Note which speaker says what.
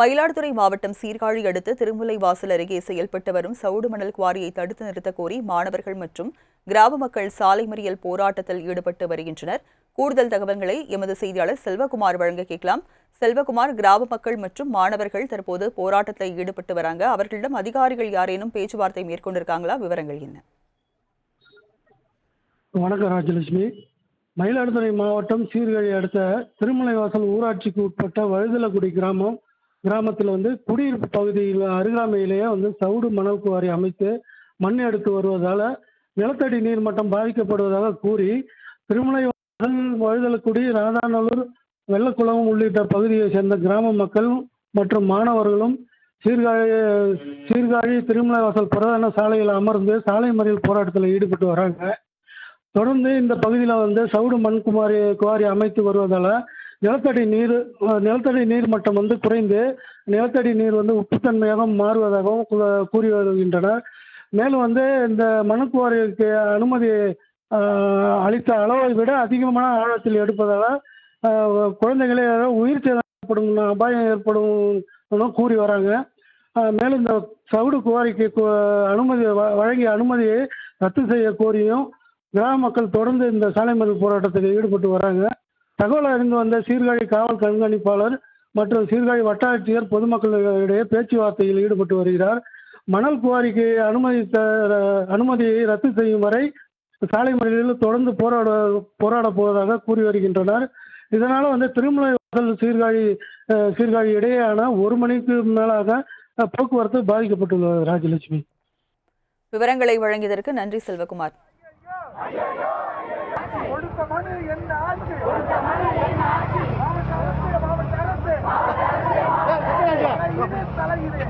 Speaker 1: மயிலாடுதுறை மாவட்டம் சீர்காழி அடுத்த திருமுல்லைவாசல் அருகே செயல்பட்டு வரும் சவுடு மணல் குவாரியை தடுத்து நிறுத்தக் கோரி மாணவர்கள் மற்றும் கிராம மக்கள் சாலை மறியல் போராட்டத்தில் ஈடுபட்டு வருகின்றனர். கூடுதல் தகவல்களை எமது செய்தியாளர் செல்வகுமார் வழங்க கேட்கலாம். செல்வகுமார், கிராம மக்கள் மற்றும் மாணவர்கள் தற்போது போராட்டத்தில் ஈடுபட்டு வராங்க. அவர்களிடம் அதிகாரிகள் யாரேனும் பேச்சுவார்த்தை மேற்கொண்டிருக்காங்களா? விவரங்கள் என்ன?
Speaker 2: வணக்கம் ராஜலட்சுமி. மயிலாடுதுறை மாவட்டம் சீர்காழி அடுத்த திருமுல்லைவாசல் ஊராட்சிக்கு உட்பட்ட வழுதலக்குடி கிராமத்தில் குடியிருப்பு பகுதியில் அருகாமையிலேயே சவுடு மணல் குவாரி அமைத்து மண் எடுத்து வருவதால் நிலத்தடி நீர் மட்டம் பாதிக்கப்படுவதாக கூறி திருமுல்லைவாசல், வழுதலக்குடி, ராதாநல்லூர், வெள்ளக்குளம் உள்ளிட்ட பகுதியை சேர்ந்த கிராம மக்கள் மற்றும் மாணவர்களும் சீர்காழி திருமுல்லைவாசல் பிரதான சாலையில் அமர்ந்து சாலை மறியல் போராட்டத்தில் ஈடுபட்டு வராங்க. தொடர்ந்து இந்த பகுதியில் சவுடு மண் குவாரி அமைத்து வருவதால் நிலத்தடி நீர் மட்டம் குறைந்து நிலத்தடி நீர் உப்புத்தன்மையாக மாறுவதாகவும் கூறி வருகின்றனர். மேலும் இந்த மணக்குவாரிக்கு அனுமதி அளித்த அளவை விட அதிகமான ஆழத்தில் எடுப்பதால் குழந்தைகளே உயிர் சேதம் ஏற்படும் அபாயம் ஏற்படும் கூறி வராங்க. மேலும் இந்த சவுடு குவாரிக்கு வழங்கிய அனுமதியை ரத்து செய்ய கோரியும் கிராம மக்கள் தொடர்ந்து இந்த சாலை மறியல் போராட்டத்தில் ஈடுபட்டு வராங்க. தகவல் அறிந்து வந்த சீர்காழி காவல் கண்காணிப்பாளர் மற்றும் சீர்காழி வட்டாட்சியர் பொதுமக்களிடையே பேச்சுவார்த்தையில் ஈடுபட்டு வருகிறார். மணல் குவாரிக்கு அனுமதியை ரத்து செய்யும் வரை சாலை மறியலில் தொடர்ந்து போராட போவதாக கூறி வருகின்றனர். இதனால் திருமுல்லைவாசல் சீர்காழி இடையேயான 1 மணிக்கு மேலாக போக்குவரத்து பாதிக்கப்பட்டுள்ளது. ராஜலட்சுமி,
Speaker 1: விவரங்களை வழங்கியதற்கு நன்றி செல்வகுமார்.
Speaker 3: தலையிலே